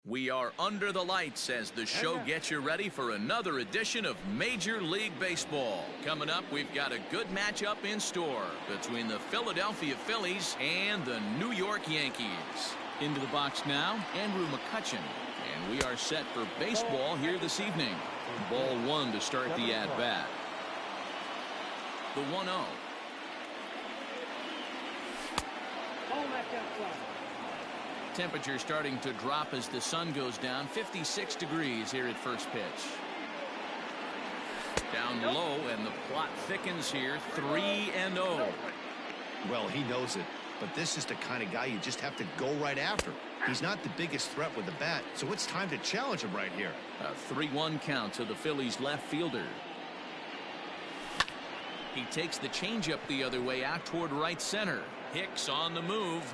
We are under the lights as the show gets you ready for another edition of Major League Baseball. Coming up, we've got a good matchup in store between the Philadelphia Phillies and the New York Yankees. Into the box now, Andrew McCutchen. And we are set for baseball here this evening. Ball one to start the at-bat. The 1-0. Temperature starting to drop as the sun goes down. 56 degrees here at first pitch. Down low, and the plot thickens here. 3-0. Well, he knows it, but this is the kind of guy you just have to go right after. He's not the biggest threat with the bat, so it's time to challenge him right here. A 3-1 count to the Phillies left fielder. He takes the changeup the other way out toward right center. Hicks on the move.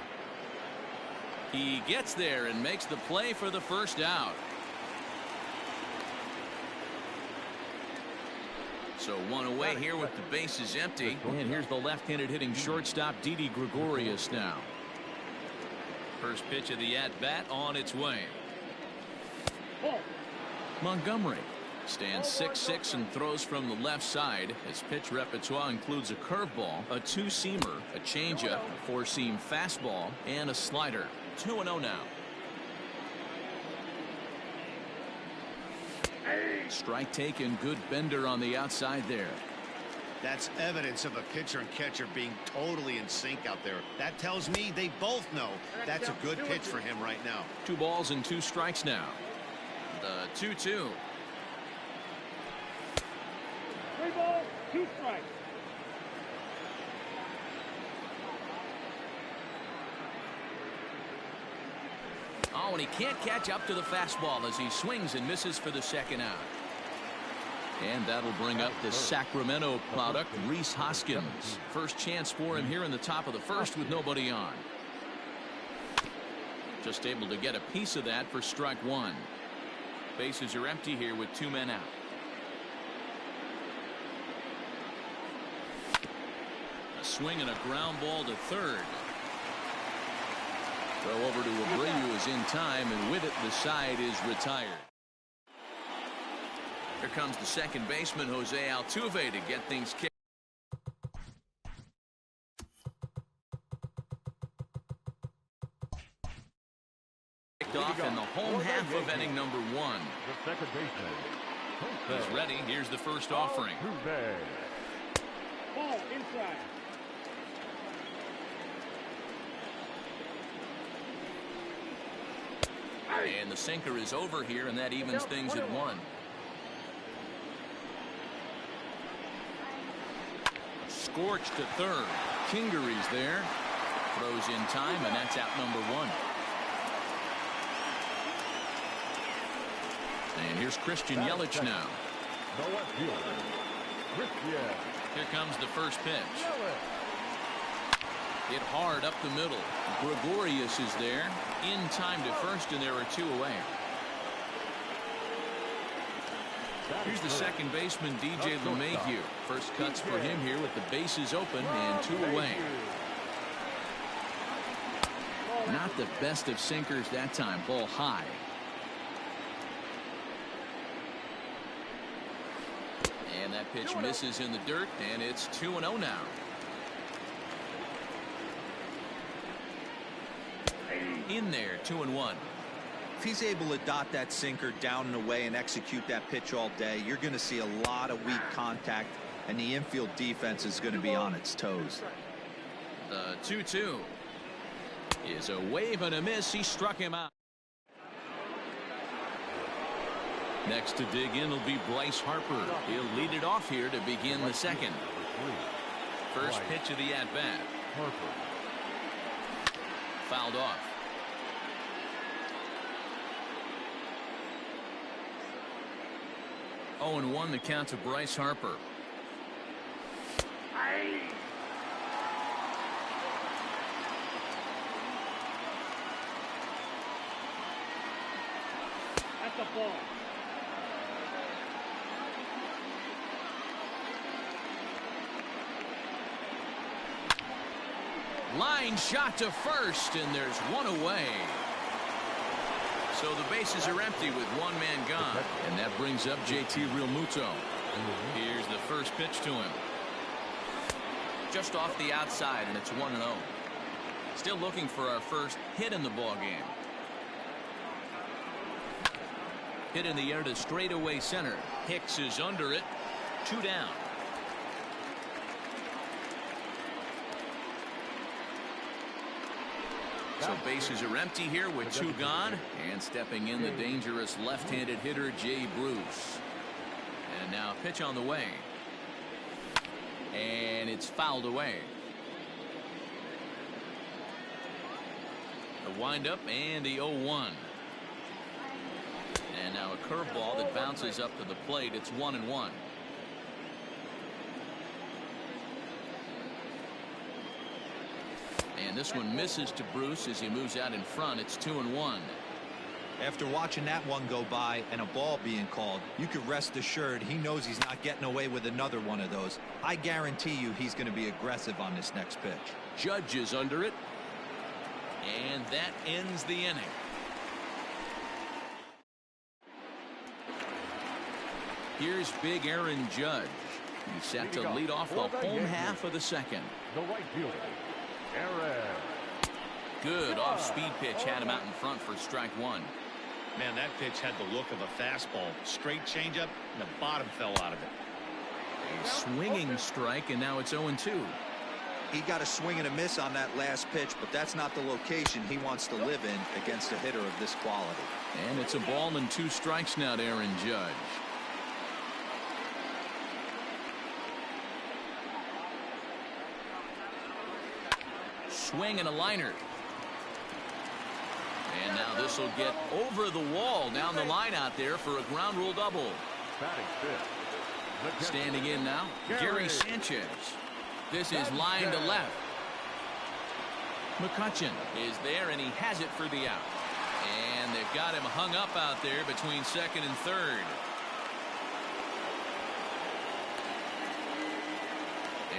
He gets there and makes the play for the first out. So one away here with the bases empty. And here's the left-handed hitting shortstop Didi Gregorius now. First pitch of the at-bat on its way. Montgomery stands 6'6" and throws from the left side. His pitch repertoire includes a curveball, a two-seamer, a changeup, a four-seam fastball, and a slider. 2-0 now. Strike taken, good bender on the outside there. That's evidence of a pitcher and catcher being totally in sync out there. That tells me they both know that's a good pitch for him right now. 2 balls and 2 strikes now. The 2-2. 3 balls, 2 strikes. Oh, and he can't catch up to the fastball as he swings and misses for the second out. And that'll bring up the Sacramento product, Rhys Hoskins. First chance for him here in the top of the first with nobody on. Just able to get a piece of that for strike one. Bases are empty here with 2 men out. A swing and a ground ball to third. Throw over to Abreu is in time, and with it the side is retired. Here comes the second baseman Jose Altuve to get things kicked off in the home half of inning number 1. The second baseman. He's ready. Here's the first offering. Ball inside. And the sinker is over here, and that evens things at 1. Scorch to third. Kingery's there. Throws in time, and that's out number 1. And here's Christian Yelich now. Here comes the first pitch. Hit hard up the middle. Gregorius is there. In time to first, and there are 2 away. Here's the second baseman, DJ LeMahieu. First cuts for him here with the bases open and 2 away. Not the best of sinkers that time. Ball high. And that pitch misses in the dirt, and it's 2-0 now. In there, 2-1. If he's able to dot that sinker down and away and execute that pitch all day, you're going to see a lot of weak contact, and the infield defense is going to be on its toes. The 2-2 is a wave and a miss. He struck him out. Next to dig in will be Bryce Harper. He'll lead it off here to begin the second. First pitch of the at-bat. Fouled off. 0-1 the count to Bryce Harper. That's a ball. Line shot to first, and there's 1 away. So the bases are empty with one man gone. And that brings up JT Realmuto. Here's the first pitch to him. Just off the outside, and it's 1-0. Still looking for our first hit in the ball game. Hit in the air to straightaway center. Hicks is under it. 2 down. So bases are empty here with 2 gone. And stepping in, the dangerous left-handed hitter, Jay Bruce. And now a pitch on the way. And it's fouled away. The windup and the 0-1. And now a curveball that bounces up to the plate. It's 1-1. And this one misses to Bruce as he moves out in front. It's 2-1. After watching that one go by and a ball being called, you can rest assured he knows he's not getting away with another one of those. I guarantee you he's going to be aggressive on this next pitch. Judge is under it. And that ends the inning. Here's big Aaron Judge. He's set to lead off the home half of the second. The right fielder, Aaron. Good off-speed pitch had him out in front for strike 1. Man, that pitch had the look of a fastball. Straight changeup, and the bottom fell out of it. A swinging strike, and now it's 0-2. He got a swing and a miss on that last pitch, but that's not the location he wants to live in against a hitter of this quality. And it's a ball and 2 strikes now to Aaron Judge. Swing and a liner. And now this will get over the wall down the line out there for a ground rule double. Batting fifth. Standing in now, Gary Sanchez. This is line to left. McCutchen is there, and he has it for the out. And they've got him hung up out there between second and third.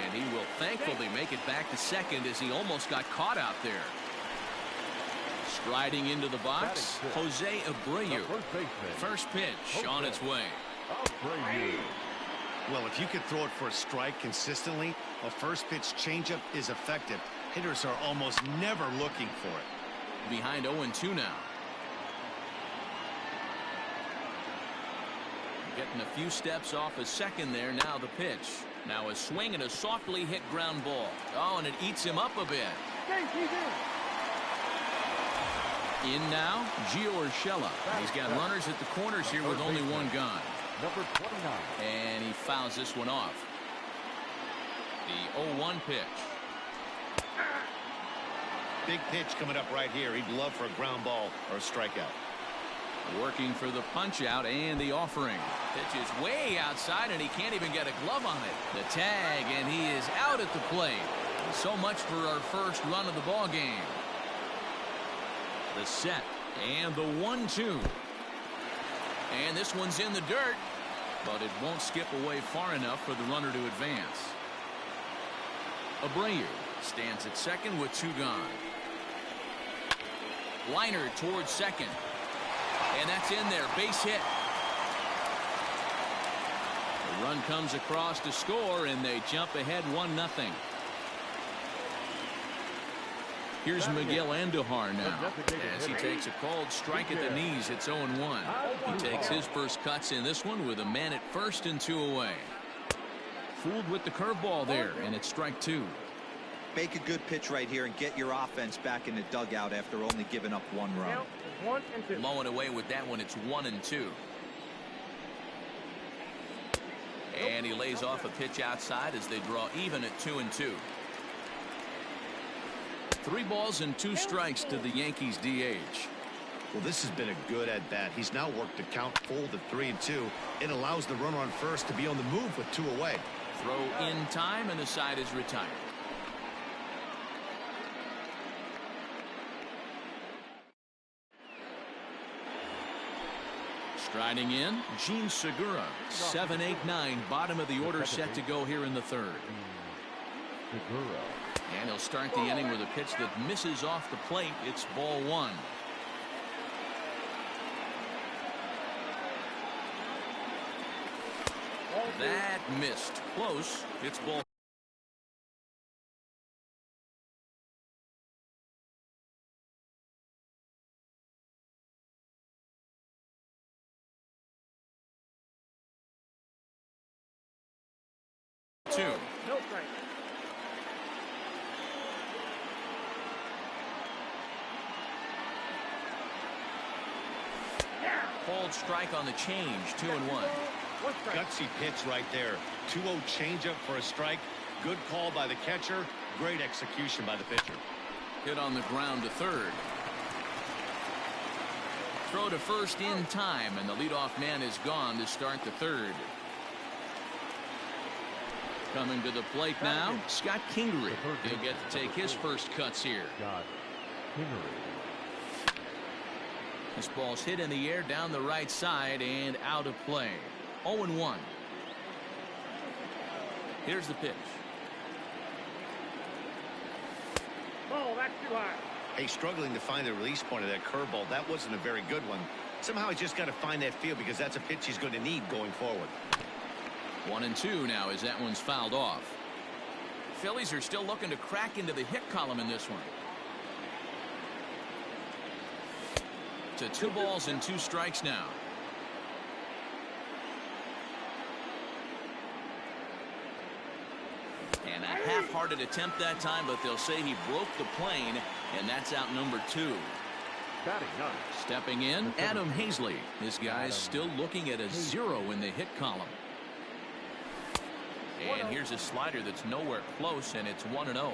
And he will thankfully make it back to second as he almost got caught out there. Striding into the box, Jose Abreu. First pitch on its way. Well, if you could throw it for a strike consistently, a first pitch changeup is effective. Hitters are almost never looking for it. Behind 0-2 now. Getting a few steps off a second there. Now the pitch. Now a swing and a softly hit ground ball. Oh, and it eats him up a bit. In now, Gio Urshela. He's got runners at the corners here with only 1 gone. Number 29. And he fouls this one off. The 0-1 pitch. Big pitch coming up right here. He'd love for a ground ball or a strikeout. Working for the punch out and the offering. Pitch is way outside and he can't even get a glove on it. The tag, and he is out at the plate. So much for our first run of the ball game. The set and the 1-2. And this one's in the dirt, but it won't skip away far enough for the runner to advance. Abreu stands at second with 2 gone. Liner towards second. And that's in there. Base hit. The run comes across to score, and they jump ahead 1-0. Here's Miguel Andujar now as he takes a called strike at the knees. It's 0-1. He takes his first cuts in this one with a man at first and 2 away. Fooled with the curveball there, and it's strike 2. Make a good pitch right here and get your offense back in the dugout after only giving up 1 run. 1 and 2. Blowing away with that one. It's 1-2. And he lays off a pitch outside as they draw even at 2-2. 3 balls and 2 strikes to the Yankees DH. Well, this has been a good at-bat. He's now worked the count full to 3-2. It allows the runner on first to be on the move with 2 away. Throw in time, and the side is retired. Striding in, Gene Segura. 7, 8, 9, bottom of the order set to go here in the third. Segura. And he'll start the inning with a pitch that misses off the plate. It's ball 1. That missed. Close. It's ball. Two. No strike. Called strike on the change. 2-1. One strike. Gutsy pitch right there. 2-0 changeup for a strike. Good call by the catcher. Great execution by the pitcher. Hit on the ground to third. Throw to first in time, and the leadoff man is gone to start the third. Coming to the plate now, Scott Kingery. He'll get to take his first cuts here. Scott Kingery. This ball's hit in the air down the right side and out of play. 0-1. Here's the pitch. Ball, that's too high. Hey, struggling to find the release point of that curveball. That wasn't a very good one. Somehow he's just got to find that feel because that's a pitch he's going to need going forward. 1-2 now as that one's fouled off. Phillies are still looking to crack into the hit column in this one. To 2 balls and 2 strikes now. And a half-hearted attempt that time, but they'll say he broke the plane, and that's out number 2. Batting ninth. Stepping in, Adam Hazley. This guy's still looking at a 0 in the hit column. And here's a slider that's nowhere close, and it's 1-0.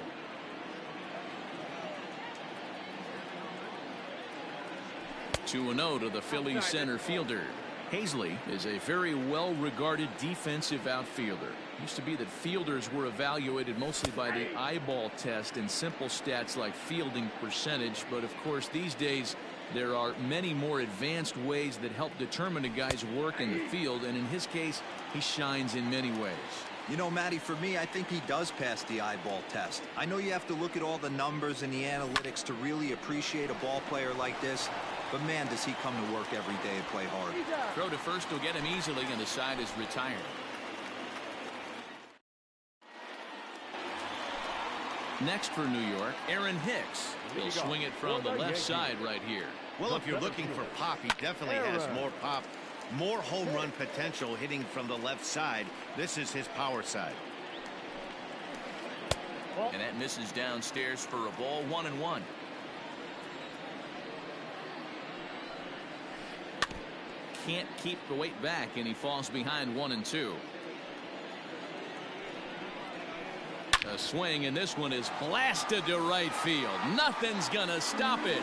Two 2-0 to the Phillies center fielder. Hazley is a very well-regarded defensive outfielder. Used to be that fielders were evaluated mostly by the eyeball test and simple stats like fielding percentage, but of course these days there are many more advanced ways that help determine a guy's work in the field, and in his case he shines in many ways. You know, Matty, for me, I think he does pass the eyeball test. I know you have to look at all the numbers and the analytics to really appreciate a ball player like this, but man, does he come to work every day and play hard. Throw to first will get him easily, and the side is retired. Next for New York, Aaron Hicks. He'll swing it from the left side right here. Well, if you're looking for pop, he definitely has more pop. More home run potential hitting from the left side. This is his power side. And that misses downstairs for a ball. 1-1. Can't keep the weight back, and he falls behind 1-2. A swing, and this one is blasted to right field. Nothing's gonna stop it,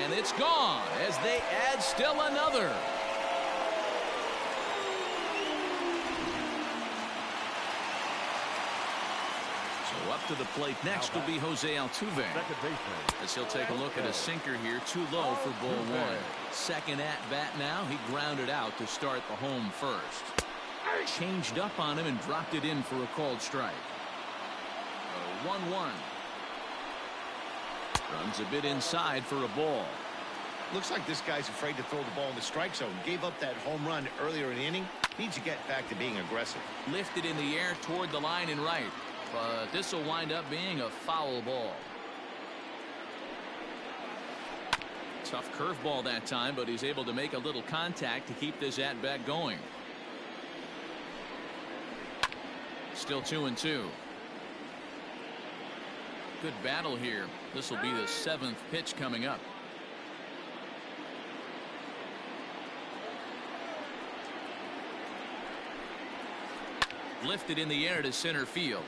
and it's gone as they add still another. So up to the plate next will be Jose Altuve, Second baseman. as he'll take a look at a sinker here, too low for ball 1. Second at bat now. He grounded out to start the home first. Changed up on him and dropped it in for a called strike. 1-1. Runs a bit inside for a ball. Looks like this guy's afraid to throw the ball in the strike zone. Gave up that home run earlier in the inning. Needs to get back to being aggressive. Lifted in the air toward the line and right, but this will wind up being a foul ball. Tough curveball that time, but he's able to make a little contact to keep this at bat going. Still 2-2. Good battle here. This will be the 7th pitch coming up. Lifted in the air to center field.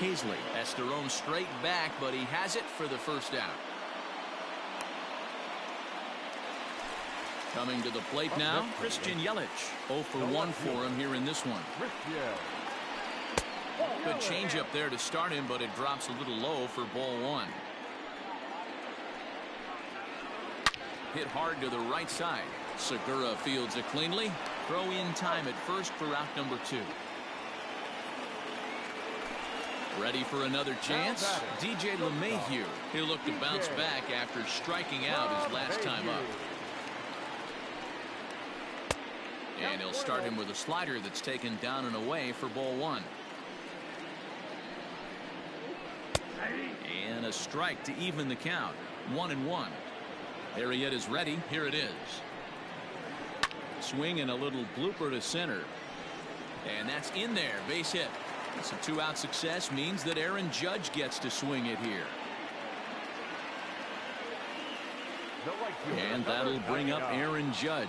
Hazley has to roam straight back, but he has it for the first out. Coming to the plate now, Christian Yelich. 0 for 1 for him here in this one. Good changeup there to start him, but it drops a little low for ball 1. Hit hard to the right side. Segura fields it cleanly. Throw in time at first for out number 2. Ready for another chance? DJ LeMahieu. He'll look to bounce back after striking out his last time up. And he'll start him with a slider that's taken down and away for ball one. And a strike to even the count. 1-1. Arrieta is ready. Here it is. Swing and a little blooper to center. And that's in there. Base hit. It's a 2-out success means that Aaron Judge gets to swing it here. And that'll bring up Aaron Judge.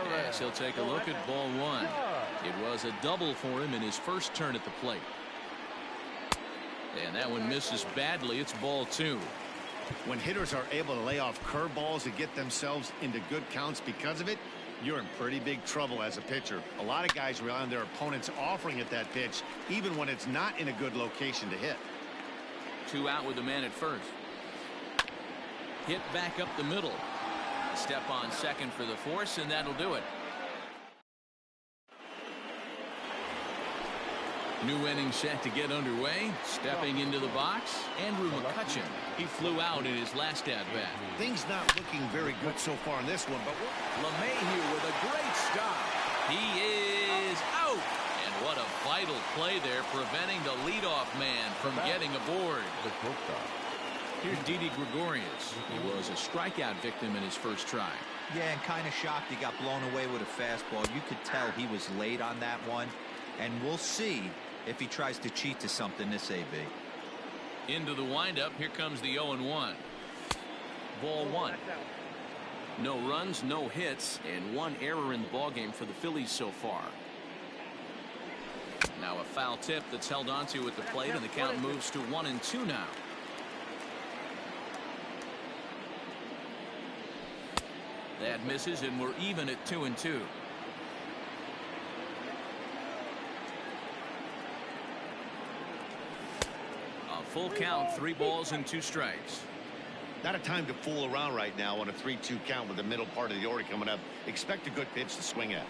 Yes, he'll take a look at ball one. It was a double for him in his first turn at the plate. And that one misses badly. It's ball two. When hitters are able to lay off curveballs and get themselves into good counts because of it, you're in pretty big trouble as a pitcher. A lot of guys rely on their opponents offering at that pitch, even when it's not in a good location to hit. 2 out with the man at first. Hit back up the middle. Step on second for the force, and that'll do it. New inning set to get underway. Stepping into the box, Andrew McCutchen. He flew out in his last at-bat. Things not looking very good so far in this one, but LeMahieu with a great stop. He is out. And what a vital play there, preventing the leadoff man from getting aboard. Here's Didi Gregorius. He was a strikeout victim in his first try. Yeah, and kind of shocked he got blown away with a fastball. You could tell he was late on that one. And we'll see if he tries to cheat to something this AB. Into the windup. Here comes the 0-1. Ball one. No runs, no hits, and 1 error in the ballgame for the Phillies so far. Now a foul tip that's held onto at the plate, and the count moves to 1-2 now. That misses, and we're even at 2-2. A full count, 3 balls and 2 strikes. not a time to fool around right now on a 3-2 count with the middle part of the order coming up. Expect a good pitch to swing at.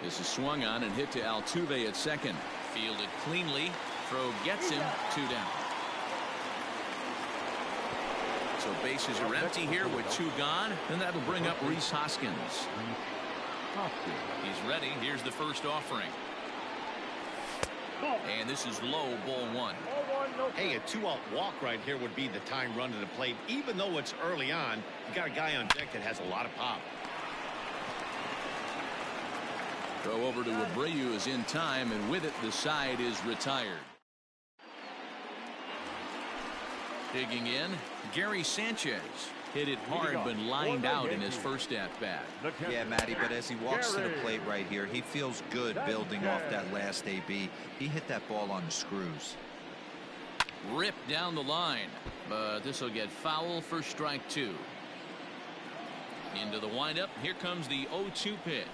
This is swung on and hit to Altuve at second. Fielded cleanly. Throw gets him. 2 down. So bases are empty here with 2 gone, and that'll bring up Rhys Hoskins. He's ready. Here's the first offering. And this is low, ball 1. Hey, a 2-out walk right here would be the time run to the plate. Even though it's early on, you got a guy on deck that has a lot of pop. Throw over to Abreu is in time, and with it, the side is retired. Digging in, Gary Sanchez. Hit it hard, but lined out in his first at-bat. Yeah, Matty, but as he walks to the plate right here, he feels good building off that last AB. He hit that ball on the screws. Ripped down the line, but this will get foul for strike 2. Into the windup. Here comes the 0-2 pitch.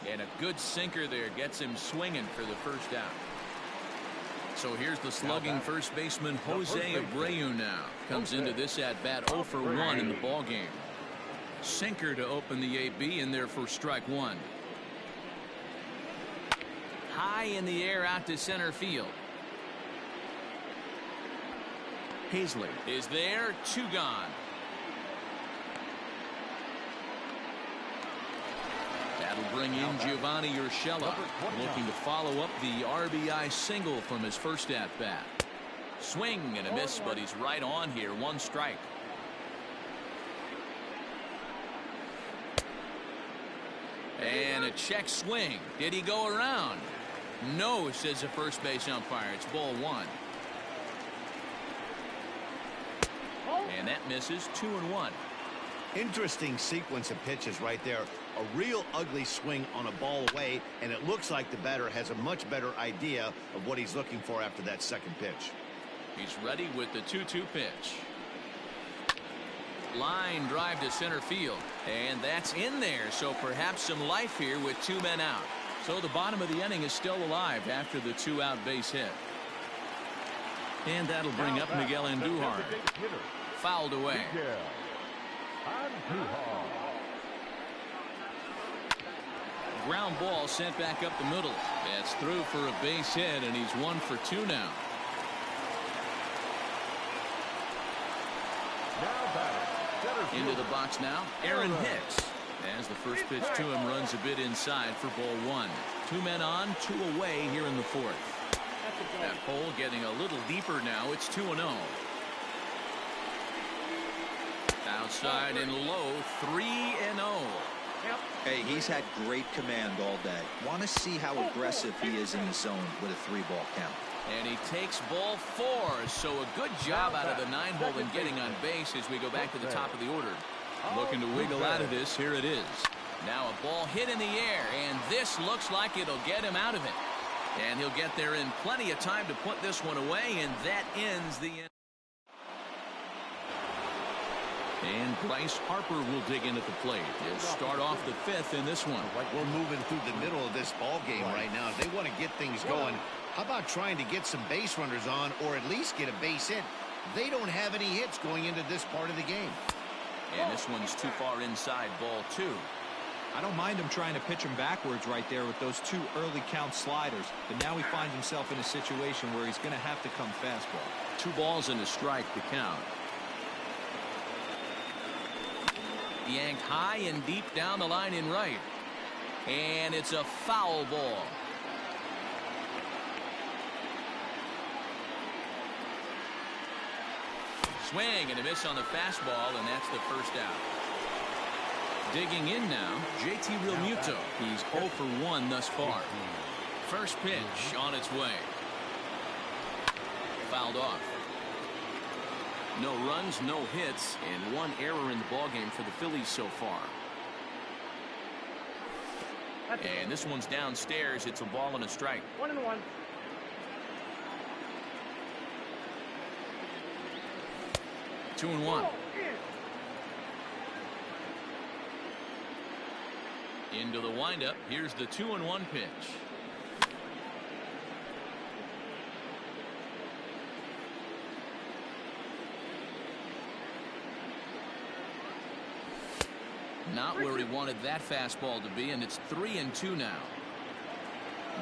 And a good sinker there gets him swinging for the first out. So here's the slugging first baseman Jose Abreu now. Comes into this at-bat 0 for 1 in the ballgame. Sinker to open the AB in there for strike 1. High in the air out to center field. Hazley is there. 2 gone. That'll bring in Giovanni Urshela, looking to follow up the RBI single from his first at-bat. Swing and a miss, but he's right on here. 1 strike. And a check swing. Did he go around? No, says the first base umpire. It's ball 1. And that misses. 2-1. Interesting sequence of pitches right there. A real ugly swing on a ball away, and it looks like the batter has a much better idea of what he's looking for after that second pitch. He's ready with the 2-2 pitch. Line drive to center field, and that's in there, so perhaps some life here with 2 men out. So the bottom of the inning is still alive after the 2-out base hit. And that'll bring up Miguel Andujar. Fouled away. Ground ball sent back up the middle. That's through for a base hit, and he's 1 for 2 now. Into the box now, Aaron Hicks. As the first pitch to him runs a bit inside for ball one. 2 men on, 2 away here in the fourth. That hole getting a little deeper now. It's 2-0. Outside and low, 3-0. Hey, he's had great command all day. Want to see how aggressive he is in the zone with a 3-ball count. And he takes ball 4. So a good job out of the 9-hole in getting on base as we go back to the top of the order. Looking to wiggle out of this. Here it is. Now a ball hit in the air, and this looks like it'll get him out of it. And he'll get there in plenty of time to put this one away, and that ends the inning. And Bryce Harper will dig in at the plate. He'll start off the 5th in this one. We're moving through the middle of this ball game right now. If they want to get things going, how about trying to get some base runners on, or at least get a base hit? They don't have any hits going into this part of the game. And this one's too far inside, ball 2. I don't mind him trying to pitch him backwards right there with those 2 early count sliders. But now he finds himself in a situation where he's going to have to come fastball. 2 balls and a strike to count. Yanked high and deep down the line in right. And it's a foul ball. Swing and a miss on the fastball, and that's the first out. Digging in now, JT Realmuto. He's 0 for 1 thus far. First pitch on its way. Fouled off. No runs, no hits, and 1 error in the ballgame for the Phillies so far. And this one's downstairs. It's a ball and a strike. 1-1. 2-1. Into the windup. Here's the 2-1 pitch. Not where he wanted that fastball to be, and it's 3-2 now.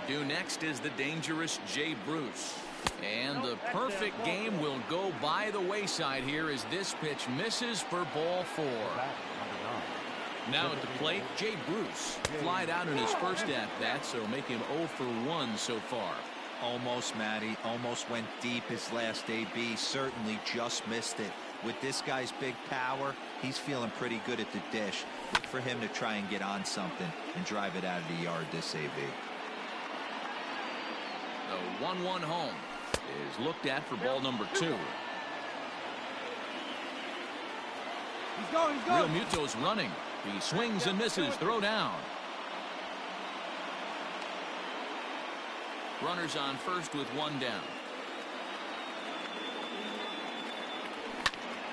Due next is the dangerous Jay Bruce. And the perfect game will go by the wayside here as this pitch misses for ball 4. Now at the plate, Jay Bruce flied out in his first at-bat, so make him 0 for 1 so far. Almost, Matty. Almost went deep his last AB. Certainly just missed it. With this guy's big power, he's feeling pretty good at the dish. Look for him to try and get on something and drive it out of the yard this AB. The 1-1 home is looked at for ball number 2. He's going. Realmuto's running. He swings and misses. Throw down. Runners on first with 1 down.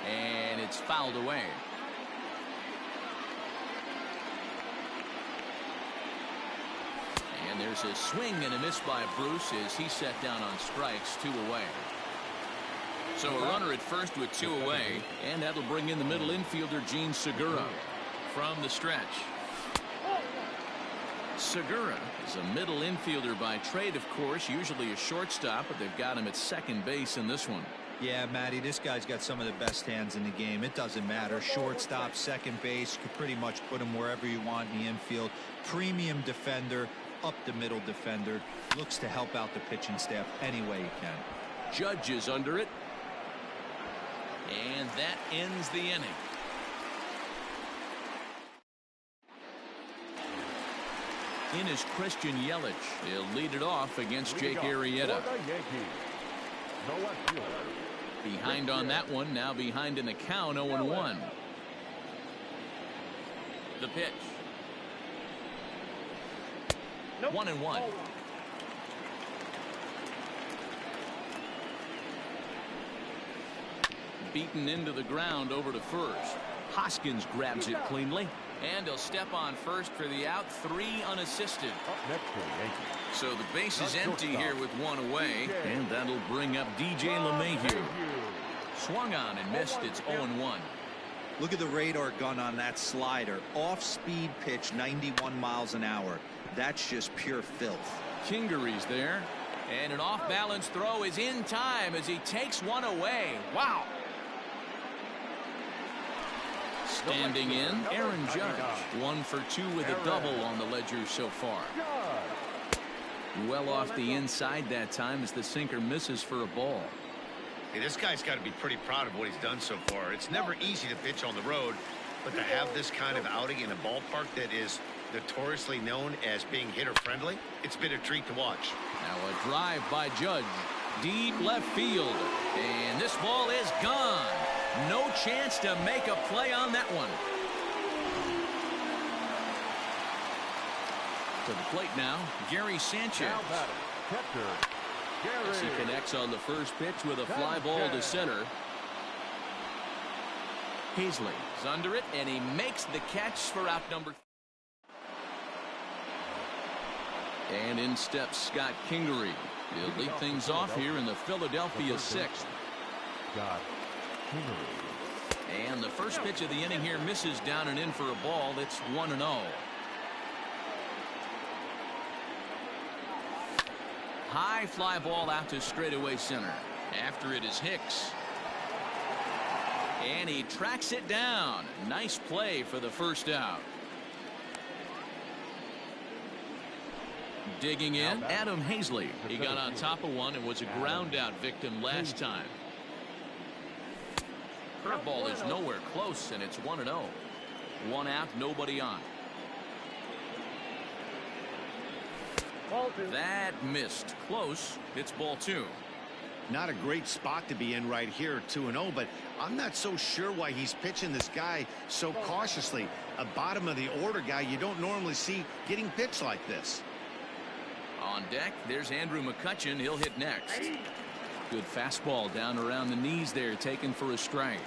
And it's fouled away. And there's a swing and a miss by Bruce as he set down on strikes, 2 away. So a runner at first with 2 away, and that'll bring in the middle infielder Gene Segura from the stretch. Segura is a middle infielder by trade, of course, usually a shortstop, but they've got him at second base in this one. Yeah, Matty, this guy's got some of the best hands in the game. It doesn't matter. Shortstop, second base, you could pretty much put him wherever you want in the infield. Premium defender, up the middle defender. Looks to help out the pitching staff any way he can. Judge is under it. And that ends the inning. In is Christian Yelich. He'll lead it off against Jake Arrieta. Behind on that one, now behind in the count, 0-1. The pitch. 1-1. Beaten into the ground over to first. Hoskins grabs it cleanly. And he'll step on first for the out, 3 unassisted. So the base is empty here with 1 away, and that'll bring up DJ LeMahieu. Swung on and missed. It's 0-1. Look at the radar gun on that slider. Off-speed pitch, 91 miles an hour. That's just pure filth. Kingery's there, and an off-balance throw is in time as he takes 1 away. Wow. Standing in, Aaron Judge. 1 for 2 with a double on the ledger so far. Well off the inside that time as the sinker misses for a ball. Hey, this guy's got to be pretty proud of what he's done so far. It's never easy to pitch on the road, but to have this kind of outing in a ballpark that is notoriously known as being hitter-friendly, it's been a treat to watch. Now a drive by Judge. Deep left field. And this ball is gone. No chance to make a play on that one. To the plate now, Gary Sanchez. Now batting, catcher, As he Gary. connects on the first pitch with a fly ball to center. Hazley is under it, and he makes the catch for out number. And in steps Scott Kingery. He'll lead things off here in the Philadelphia 6th. Got Henry. And the first pitch of the inning here misses down and in for a ball. It's 1-0. High fly ball out to straightaway center. After it is Hicks. And he tracks it down. Nice play for the first out. Digging in, Adam Hazley. He got on top of one and was a ground out victim last time. Curveball is nowhere close, and it's 1-0. 1 out, nobody on. That missed. Close. It's ball 2. Not a great spot to be in right here, 2-0, but I'm not so sure why he's pitching this guy so cautiously. A bottom of the order guy you don't normally see getting pitched like this. On deck, there's Andrew McCutchen. He'll hit next. Good fastball down around the knees there, taken for a strike.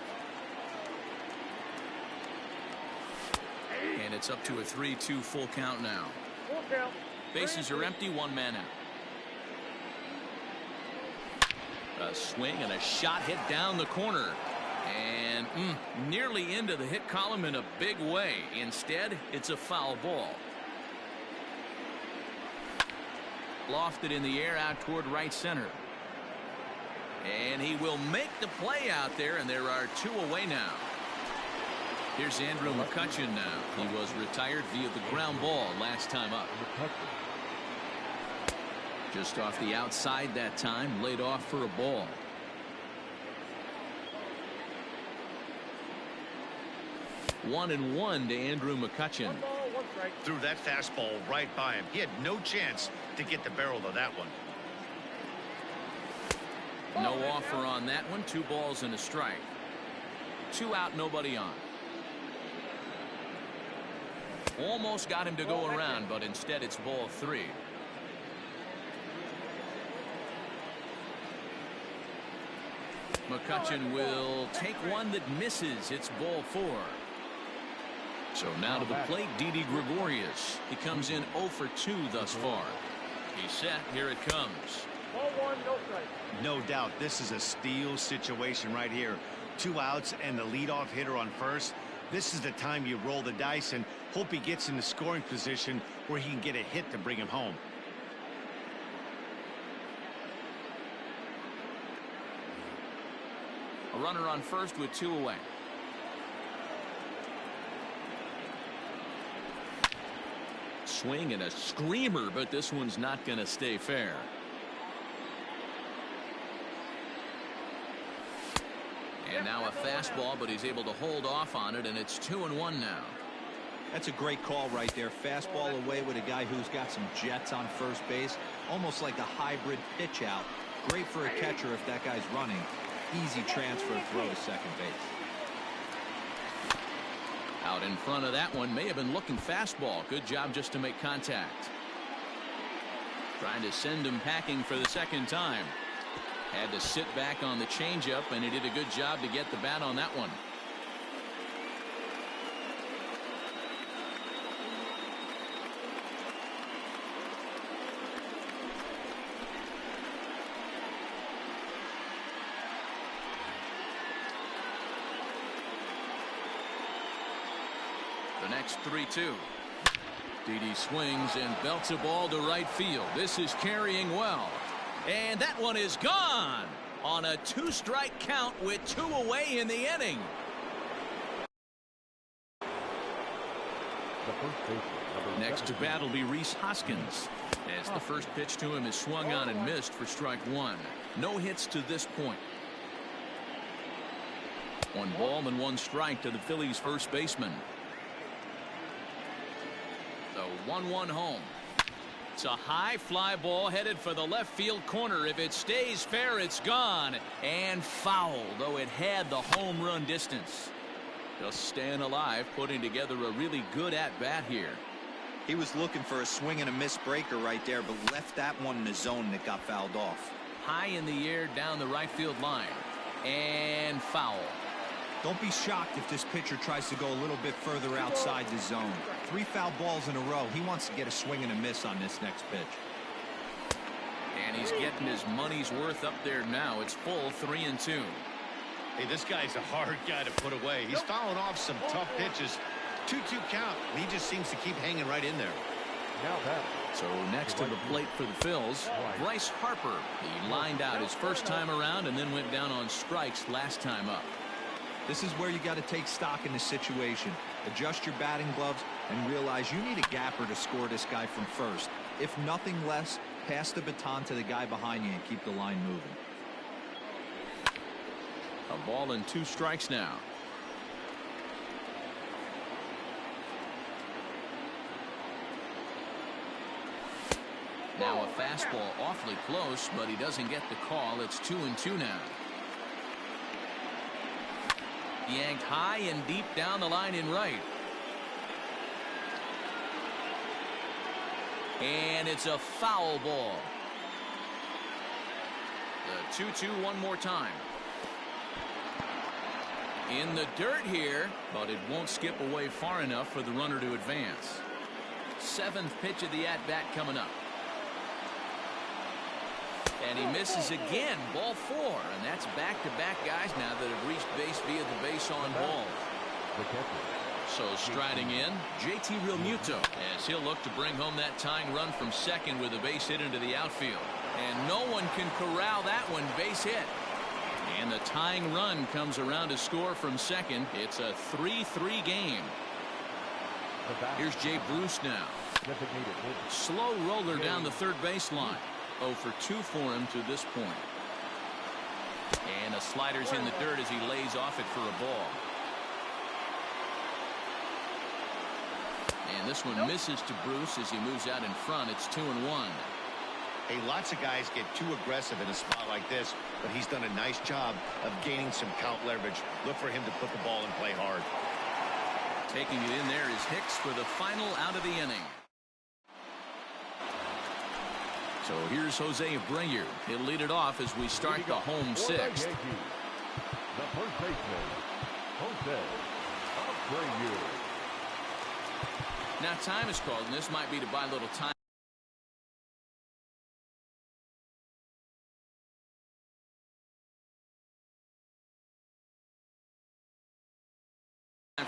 And it's up to a 3-2 full count now. Bases are empty, 1 man out. A swing and a shot hit down the corner. And nearly into the hit column in a big way. Instead, it's a foul ball. Lofted in the air out toward right center. And he will make the play out there, and there are 2 away now. Here's Andrew McCutchen now. He was retired via the ground ball last time up. Just off the outside that time, laid off for a ball. One and one to Andrew McCutchen. Threw that fastball right by him. He had no chance to get the barrel of that one. No offer on that one. 2 balls and a strike. 2 out, nobody on. Almost got him to go around, but instead it's ball 3. McCutchen will take one that misses. It's ball 4. So now to the plate, Didi Gregorius. He comes in 0 for 2 thus far. He's set. Here it comes. Ball 1, no strike. No doubt this is a steal situation right here. 2 outs and the leadoff hitter on first. This is the time you roll the dice and hope he gets in the scoring position where he can get a hit to bring him home. A runner on first with 2 away. Swing and a screamer, but this one's not going to stay fair. And now a fastball, but he's able to hold off on it, and it's 2-1 now. That's a great call right there. Fastball away with a guy who's got some jets on first base. Almost like a hybrid pitch out. Great for a catcher if that guy's running. Easy transfer throw to second base. Out in front of that one, may have been looking fastball. Good job just to make contact. Trying to send him packing for the second time. Had to sit back on the changeup, and he did a good job to get the bat on that one. The next 3-2. Didi swings and belts a ball to right field. This is carrying well. And that one is gone on a 2-strike count with 2 away in the inning. The first baseman, number Next to 17. bat will be Rhys Hoskins, as the first pitch to him is swung on and missed for strike one. No hits to this point. 1 ball and 1 strike to the Phillies first baseman. The 1-1 home. It's a high fly ball headed for the left field corner. If it stays fair, it's gone and foul, though it had the home run distance. Just staying alive, putting together a really good at bat here. He was looking for a swing and a miss breaker right there, but left that one in the zone that got fouled off. High in the air down the right field line and foul. Don't be shocked if this pitcher tries to go a little bit further outside the zone. 3 foul balls in a row. He wants to get a swing and a miss on this next pitch. And he's getting his money's worth up there now. It's full 3-2. Hey, this guy's a hard guy to put away. He's fouling off some tough pitches. 2-2 count. He just seems to keep hanging right in there. Now that. So next to the plate for the Phils, Bryce Harper. He lined out his first time around and then went down on strikes last time up. This is where you got to take stock in the situation. Adjust your batting gloves and realize you need a gapper to score this guy from first. If nothing less, pass the baton to the guy behind you and keep the line moving. A ball and 2 strikes now. Now a fastball awfully close, but he doesn't get the call. It's 2-2 now. Yanked high and deep down the line in right. And it's a foul ball. The 2-2 one more time. In the dirt here, but it won't skip away far enough for the runner to advance. 7th pitch of the at-bat coming up. And he misses again, ball 4, and that's back-to-back guys now that have reached base via the base on ball. So striding in, JT Realmuto, as he'll look to bring home that tying run from second with a base hit into the outfield. And no one can corral that one, base hit. And the tying run comes around to score from second. It's a 3-3 game. Here's Jay Bruce now. Slow roller down the third baseline. 0 for 2 for him to this point. And the slider's in the dirt as he lays off it for a ball. And this one misses to Bruce as he moves out in front. It's 2-1. Hey, lots of guys get too aggressive in a spot like this, but he's done a nice job of gaining some count leverage. Look for him to put the ball and play hard. Taking it in there is Hicks for the final out of the inning. So here's Jose Abreu. He'll lead it off as we start the home 6th. The first baseman, Jose Abreu. Now time is called, and this might be to buy a little time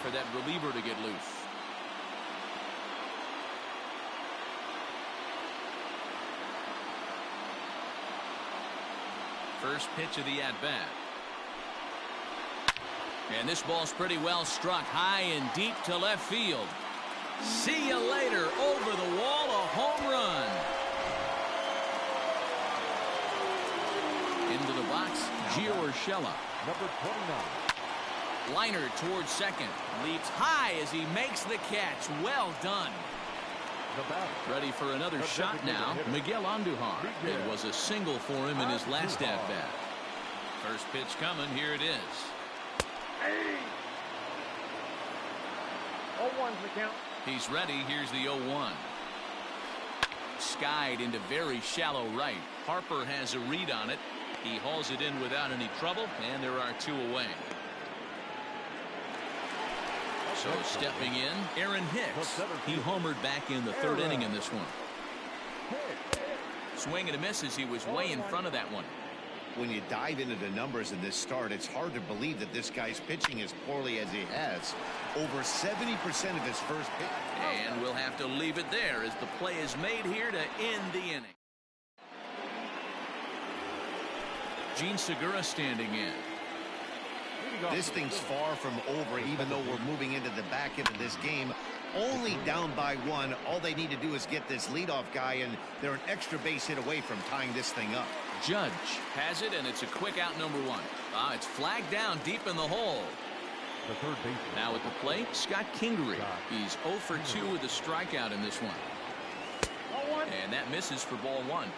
for that reliever to get loose. First pitch of the at-bat. And this ball's pretty well struck high and deep to left field. See you later. Over the wall, a home run. Into the box, Gio Urshela. Number 29. Liner towards second. Leaps high as he makes the catch. Well done. Ready for another shot now. Miguel Andujar. It was a single for him in his last at-bat. First pitch coming. Here it is. 0-1's the count. He's ready. Here's the 0-1. Skied into very shallow right. Harper has a read on it. He hauls it in without any trouble, and there are 2 away. So stepping in, Aaron Hicks. He homered back in the 3rd inning in this one. Swing and a miss as he was way in front of that one. When you dive into the numbers in this start, it's hard to believe that this guy's pitching as poorly as he has. Over 70% of his first pitch. And we'll have to leave it there as the play is made here to end the inning. Gene Segura standing in. This thing's far from over, even though we're moving into the back end of this game. only down by 1. All they need to do is get this leadoff guy, and they're an extra base hit away from tying this thing up. Judge has it, and it's a quick out, number 1. It's flagged down deep in the hole. The third baseman. Now at the plate, Scott Kingery. He's 0 for 2 with a strikeout in this one. And that misses for ball 1.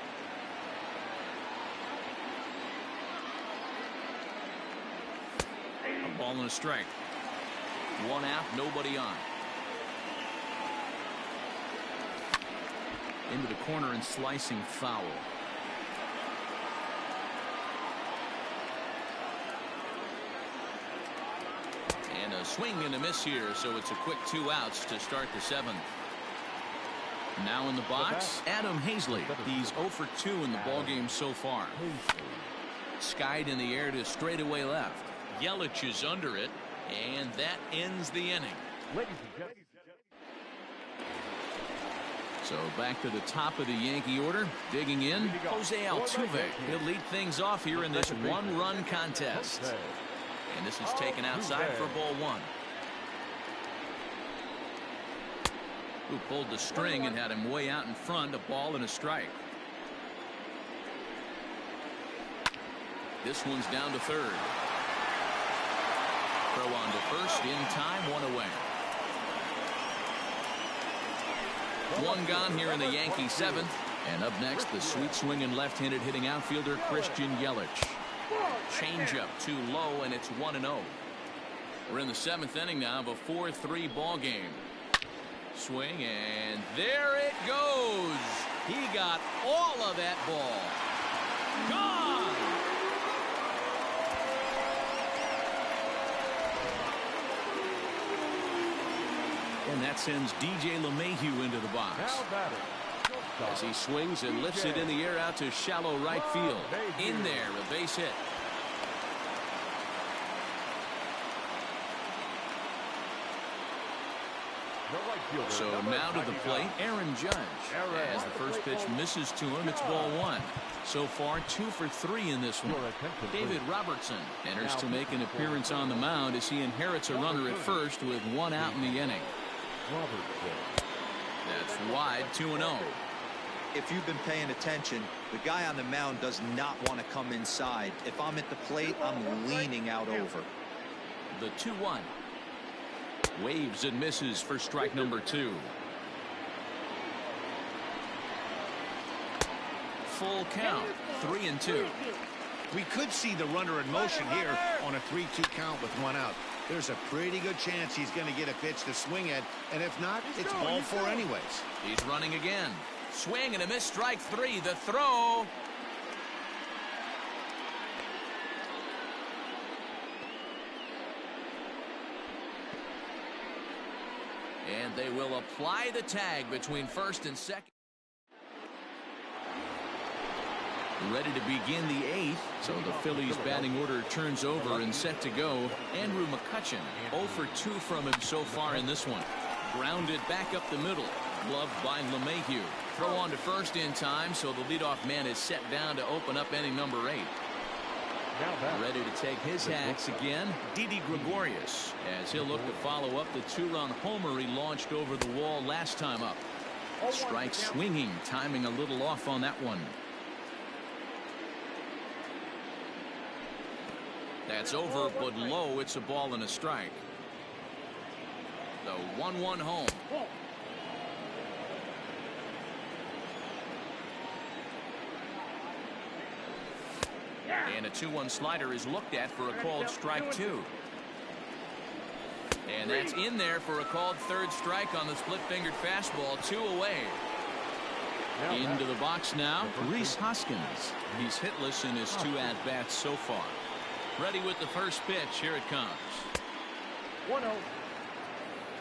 A ball and a strike. 1 out, nobody on. Into the corner and slicing foul. And a swing and a miss here, so it's a quick 2 outs to start the 7th. Now in the box, Adam Hazley. He's 0 for 2 in the ballgame so far. Skied in the air to straightaway left. Yelich is under it, and that ends the inning. So back to the top of the Yankee order, digging in, Jose Altuve. He'll lead things off here in this 1-run contest. And this is taken outside for ball 1. Who pulled the string and had him way out in front, a ball and a strike. This one's down to third. Throw on to first in time, 1 away. 1 gone here in the Yankee 7th. And up next, the sweet swinging left-handed hitting outfielder Christian Yelich. Changeup too low, and it's 1-0. We're in the 7th inning now of a 4-3 ball game. Swing, and there it goes. He got all of that ball. Gone. And that sends DJ LeMahieu into the box. As he swings and lifts it in the air out to shallow right field. In there, a base hit. So now to the plate, Aaron Judge. As the first pitch misses to him, it's ball 1. So far, 2 for 3 in this one. David Robertson enters to make an appearance on the mound as he inherits a runner at first with 1 out in the inning. That's wide, 2-0. If you've been paying attention, the guy on the mound does not want to come inside. If I'm at the plate, I'm leaning out over. The 2-1. Waves and misses for strike number 2. Full count, 3-2. We could see the runner in motion here on a 3-2 count with 1 out. There's a pretty good chance he's going to get a pitch to swing at, and if not, it's ball 4 anyways. He's running again. Swing and a miss, strike 3. The throw. And they will apply the tag between first and second. Ready to begin the 8th. So the Phillies batting order turns over and set to go. Andrew McCutchen, 0 for 2 from him so far in this one. Grounded back up the middle. Gloved by LeMahieu. Throw on to first in time, so the leadoff man is set down to open up inning number 8. Ready to take his hacks again, Didi Gregorius, as he'll look to follow up the 2-run homer he launched over the wall last time up. Strike swinging, timing a little off on that one. That's over, but low. It's a ball and a strike. The 1-1 home. And a 2-1 slider is looked at for a called strike 2. And that's in there for a called third strike on the split-fingered fastball. 2 away. Into the box now, Rhys Hoskins. He's hitless in his 2 at-bats so far. Ready with the first pitch. Here it comes. 1-0.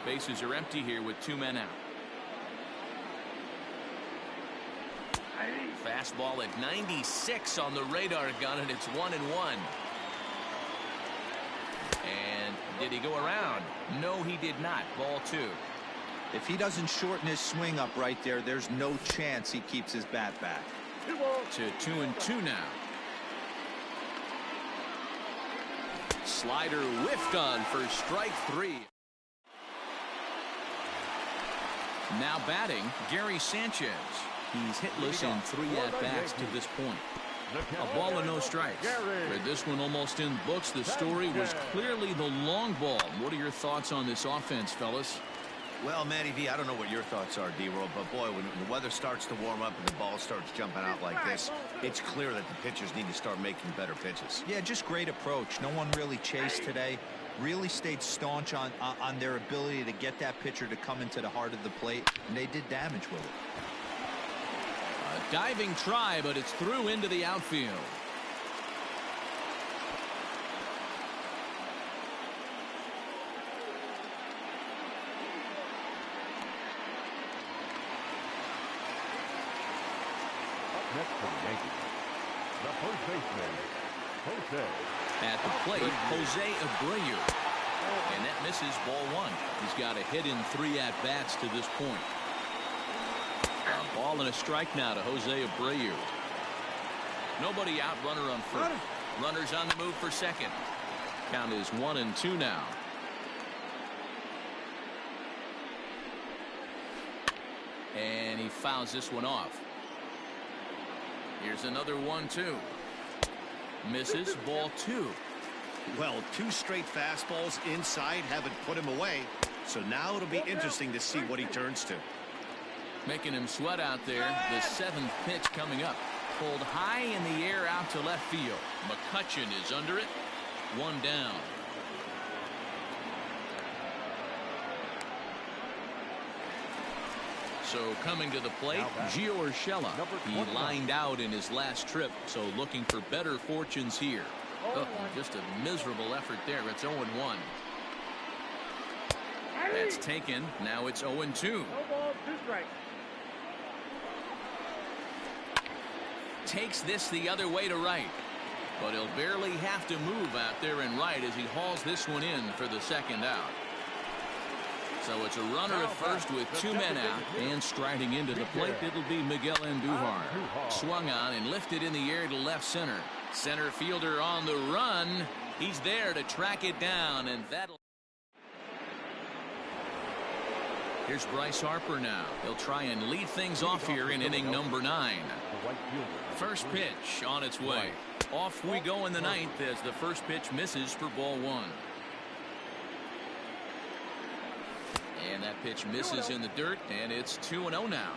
Bases are empty here with 2 men out. Fastball at 96 on the radar gun, and it's 1-1. And did he go around? No, he did not. Ball 2. If he doesn't shorten his swing up right there, there's no chance he keeps his bat back. To 2-2 now. Slider whiffed on for strike 3. Now batting, Gary Sanchez. He's hitless in 3 at-bats to this point. A ball and no strikes. Read this one almost in books. The story was clearly the long ball. What are your thoughts on this offense, fellas? Well, Matty V, I don't know what your thoughts are, D-Roll, but boy, when the weather starts to warm up and the ball starts jumping out like this, it's clear that the pitchers need to start making better pitches. Yeah, just great approach. No one really chased today. Really stayed staunch on their ability to get that pitcher to come into the heart of the plate, and they did damage with it. A diving try, but it's through into the outfield. Next for the Yankees, the first baseman, Jose. At the plate, Jose Abreu. And that misses ball 1. He's got a hit in 3 at-bats to this point. A ball and a strike now to Jose Abreu. Nobody out, runner on first. Runners on the move for second. Count is 1-2 now. And he fouls this one off. Here's another 1-2. Misses ball 2. Well, 2 straight fastballs inside haven't put him away. So now it'll be interesting to see what he turns to. Making him sweat out there. The 7th pitch coming up. Pulled high in the air out to left field. McCutchen is under it. 1 down. So coming to the plate, Gio Urshela. He lined out in his last trip, so looking for better fortunes here. Oh, just a miserable effort there. It's 0-1. That's taken. Now it's 0-2. No ball, 2 strikes. Takes this the other way to right. But he'll barely have to move out there and right as he hauls this one in for the 2nd out. So it's a runner at first with 2 men out, and striding into the plate, it'll be Miguel Andujar. Swung on and lifted in the air to left center. Center fielder on the run. He's there to track it down, and that'll... Here's Bryce Harper now. He'll try and lead things off here in inning number 9. First pitch on its way. Off we go in the 9th as the first pitch misses for ball 1. And that pitch misses in the dirt, and it's 2-0 now.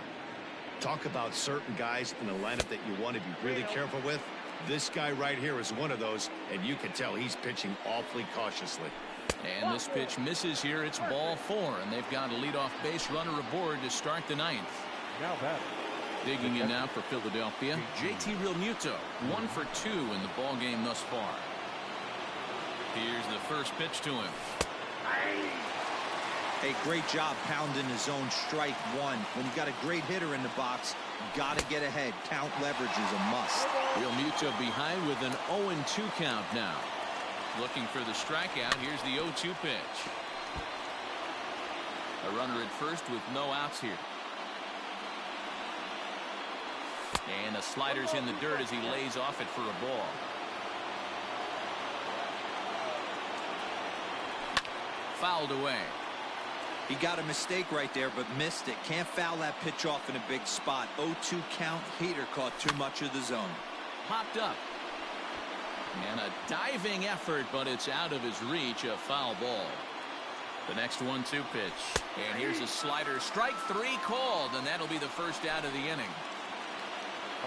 Talk about certain guys in the lineup that you want to be really careful with. This guy right here is one of those, and you can tell he's pitching awfully cautiously. And this pitch misses here. It's ball 4, and they've got a leadoff base runner aboard to start the 9th. Now batting. Digging in now for Philadelphia, JT Realmuto, 1 for 2 in the ball game thus far. Here's the first pitch to him. Hey, great job pounding his zone strike 1. When you got a great hitter in the box, got to get ahead. Count leverage is a must. Realmuto behind with an 0-2 count now. Looking for the strikeout. Here's the 0-2 pitch. A runner at first with no outs here. And the slider's in the dirt as he lays off it for a ball. Fouled away. He got a mistake right there, but missed it. Can't foul that pitch off in a big spot. 0-2 count. Heater caught too much of the zone. Popped up. And a diving effort, but it's out of his reach. A foul ball. The next 1-2 pitch. And here's a slider. Strike 3 called, and that'll be the first out of the inning.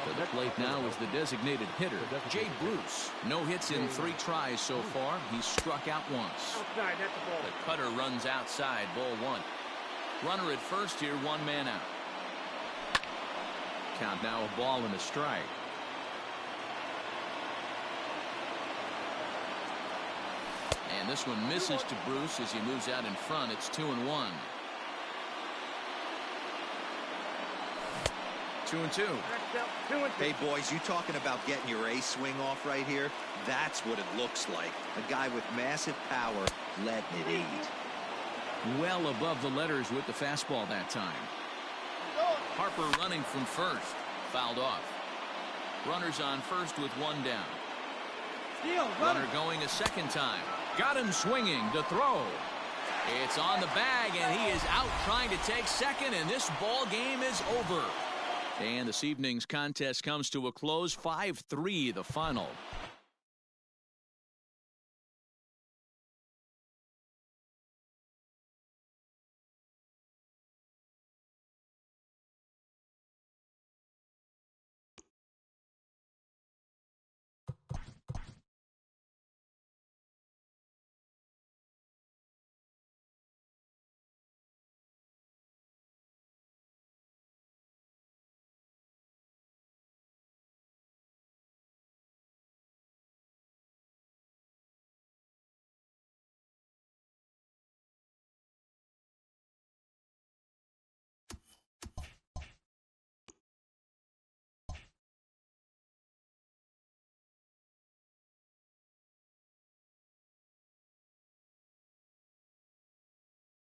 To the plate now is the designated hitter, Jay Bruce. No hits in 3 tries so far. He's struck out once. Outside, that's the ball. The cutter runs outside, ball 1. Runner at first here, 1 man out. Count now a ball and a strike. And this one misses to Bruce as he moves out in front. It's 2-1. 2-2. Hey, boys, you talking about getting your A swing off right here? That's what it looks like. A guy with massive power letting it eat. Well above the letters with the fastball that time. Harper running from first. Fouled off. Runners on first with 1 down. Runner going a second time. Got him swinging to throw. It's on the bag, and he is out trying to take second, and this ball game is over. And this evening's contest comes to a close, 5-3 the final.